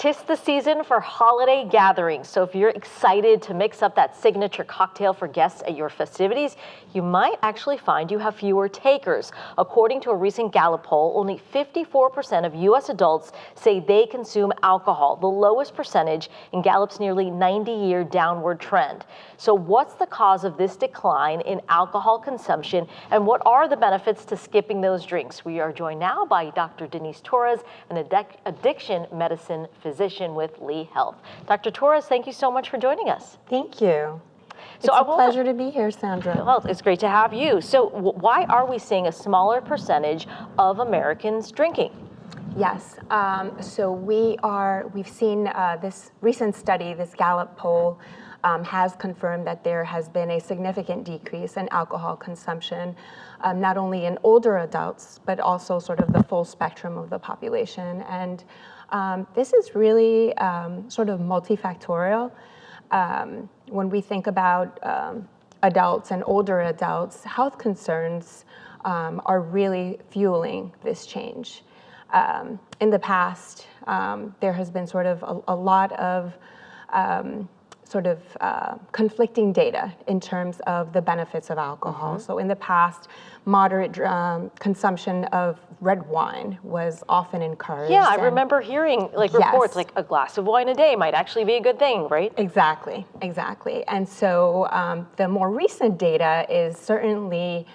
'Tis the season for holiday gatherings, so if you're excited to mix up that signature cocktail for guests at your festivities, you might actually find you have fewer takers. According to a recent Gallup poll, only 54% of U.S. adults say they consume alcohol, the lowest percentage in Gallup's nearly 90-year downward trend. So what's the cause of this decline in alcohol consumption, and what are the benefits to skipping those drinks? We are joined now by Dr. Denise Torres, an addiction medicine physician with Lee Health. Dr. Torres, thank you so much for joining us. Thank you. It's a pleasure to be here, Sandra. Well, it's great to have you. So why are we seeing a smaller percentage of Americans drinking? Yes, so we've seen this recent study, this Gallup poll, has confirmed that there has been a significant decrease in alcohol consumption, not only in older adults, but also sort of the full spectrum of the population. And this is really sort of multifactorial. When we think about adults and older adults, health concerns are really fueling this change. In the past, there has been sort of a lot of conflicting data in terms of the benefits of alcohol. So in the past, moderate consumption of red wine was often encouraged. Yeah, I remember hearing reports like a glass of wine a day might actually be a good thing, right? Exactly. And so the more recent data is certainly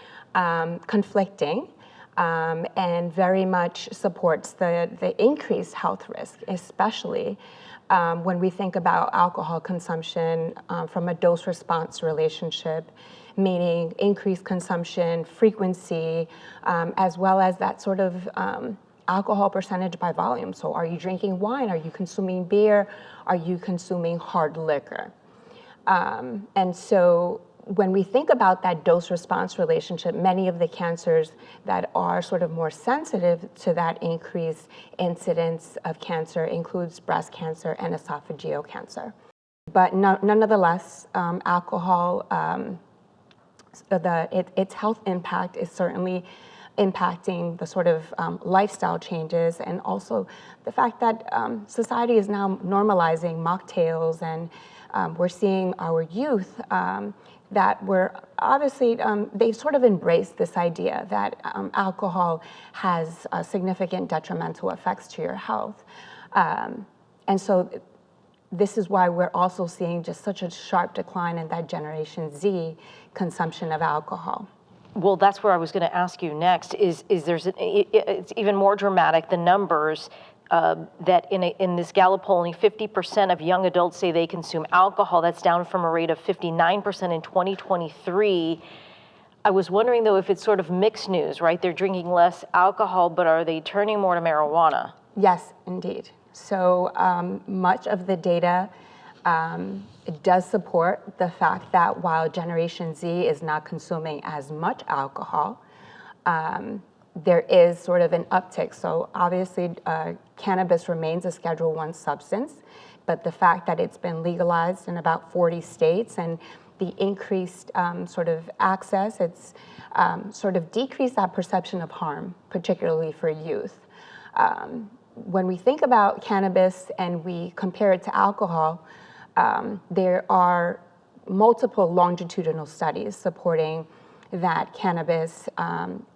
conflicting and very much supports the increased health risk, especially when we think about alcohol consumption from a dose-response relationship, meaning increased consumption, frequency, as well as that sort of alcohol percentage by volume. So are you drinking wine? Are you consuming beer? Are you consuming hard liquor? And so when we think about that dose-response relationship, many of the cancers that are sort of more sensitive to that increased incidence of cancer includes breast cancer and esophageal cancer. But nonetheless, alcohol, its health impact is certainly impacting the sort of lifestyle changes, and also the fact that society is now normalizing mocktails, and we're seeing our youth that were obviously, they've sort of embraced this idea that alcohol has significant detrimental effects to your health. And so this is why we're also seeing just such a sharp decline in that Generation Z consumption of alcohol. Well, that's where I was going to ask you next, it's even more dramatic, the numbers that in this Gallup poll, only 50% of young adults say they consume alcohol. That's down from a rate of 59% in 2023. I was wondering, though, if it's sort of mixed news, right? They're drinking less alcohol, but are they turning more to marijuana? Yes, indeed. So much of the data it does support the fact that while Generation Z is not consuming as much alcohol, there is sort of an uptick. So obviously, cannabis remains a Schedule I substance, but the fact that it's been legalized in about 40 states and the increased sort of access, it's sort of decreased that perception of harm, particularly for youth. When we think about cannabis and we compare it to alcohol, there are multiple longitudinal studies supporting that cannabis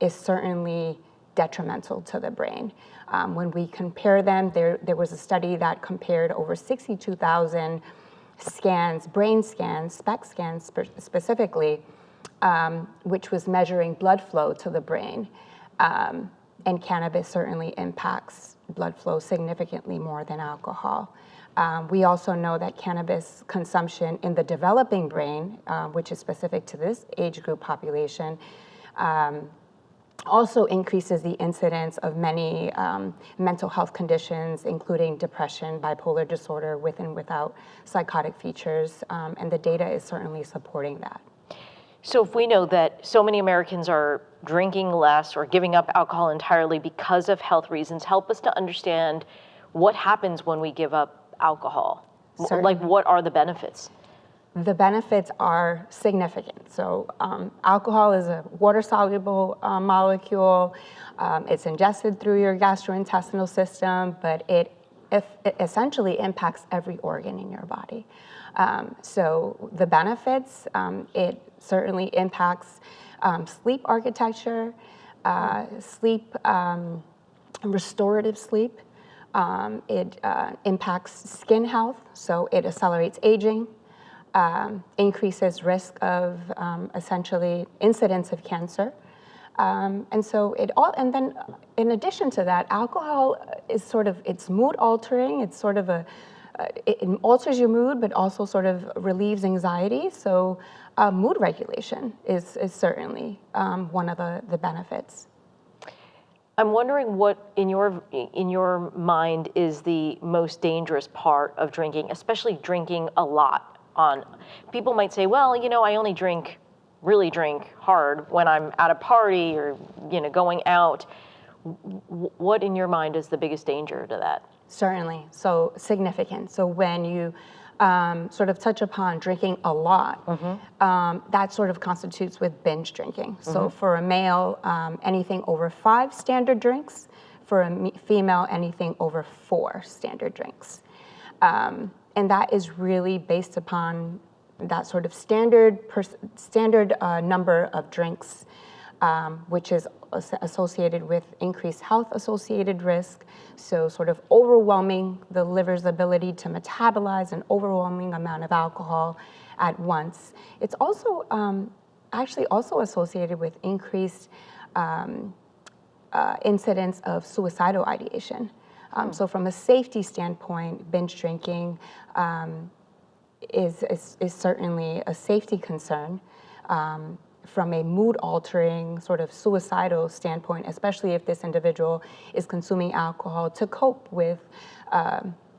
is certainly detrimental to the brain. When we compare them, there was a study that compared over 62,000 scans, brain scans, SPECT scans specifically, which was measuring blood flow to the brain. And cannabis certainly impacts blood flow significantly more than alcohol. We also know that cannabis consumption in the developing brain, which is specific to this age group population, also increases the incidence of many mental health conditions, including depression, bipolar disorder, with and without psychotic features, and the data is certainly supporting that. So if we know that so many Americans are drinking less or giving up alcohol entirely because of health reasons, help us to understand what happens when we give up alcohol. Certainly. Like, what are the benefits? The benefits are significant. So alcohol is a water-soluble molecule. It's ingested through your gastrointestinal system, but it it essentially impacts every organ in your body. So the benefits, it certainly impacts sleep architecture, sleep, restorative sleep. It impacts skin health, so it accelerates aging, increases risk of essentially incidence of cancer. And so and then in addition to that, alcohol is sort of, it's mood altering. It's sort of it alters your mood, but also sort of relieves anxiety. So mood regulation is certainly one of the benefits. I'm wondering what, in your mind, is the most dangerous part of drinking, especially drinking a lot. People might say, well, I only really drink hard when I'm at a party or, going out. What in your mind is the biggest danger to that? Certainly, so significant. So when you sort of touch upon drinking a lot, that sort of constitutes with binge drinking. So for a male, anything over 5 standard drinks. For a female, anything over 4 standard drinks. And that is really based upon that sort of standard number of drinks, which is associated with increased health-associated risk. So sort of overwhelming the liver's ability to metabolize an overwhelming amount of alcohol at once. It's also actually also associated with increased incidence of suicidal ideation. So from a safety standpoint, binge drinking is certainly a safety concern. From a mood-altering, sort of suicidal standpoint, especially if this individual is consuming alcohol to cope with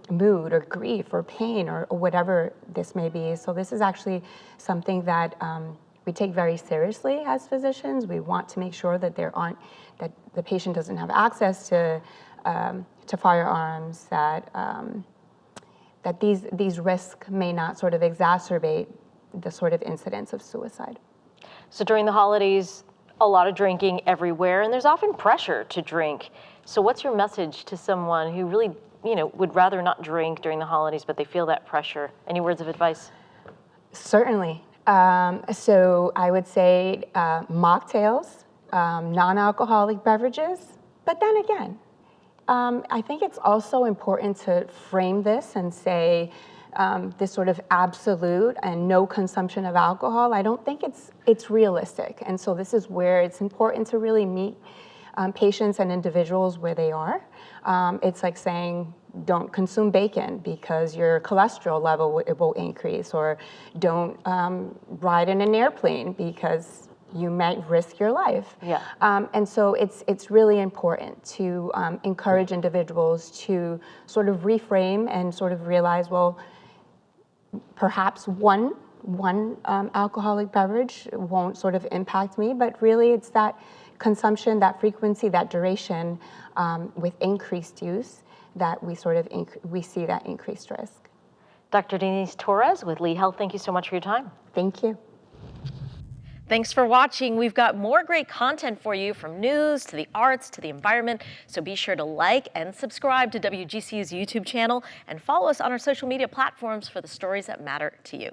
mood or grief or pain or whatever this may be. So this is actually something that we take very seriously as physicians. We want to make sure that that the patient doesn't have access to firearms, that these risks may not sort of exacerbate the sort of incidence of suicide. So during the holidays, a lot of drinking everywhere, and there's often pressure to drink. So what's your message to someone who really, would rather not drink during the holidays, but they feel that pressure? Any words of advice? Certainly. So I would say mocktails, non-alcoholic beverages, but then again, I think it's also important to frame this and say this sort of absolute and no consumption of alcohol. I don't think it's realistic. And so this is where it's important to really meet patients and individuals where they are. It's like saying, don't consume bacon because your cholesterol level will increase, or don't ride in an airplane because you might risk your life. Yeah. And so it's really important to encourage individuals to sort of reframe and sort of realize, well, perhaps one alcoholic beverage won't sort of impact me, but really it's that consumption, that frequency, that duration with increased use that we sort of we see that increased risk. Dr. Denise Torres with Lee Health, thank you so much for your time. Thank you. Thanks for watching. We've got more great content for you, from news to the arts to the environment. So be sure to like and subscribe to WGCU's YouTube channel and follow us on our social media platforms for the stories that matter to you.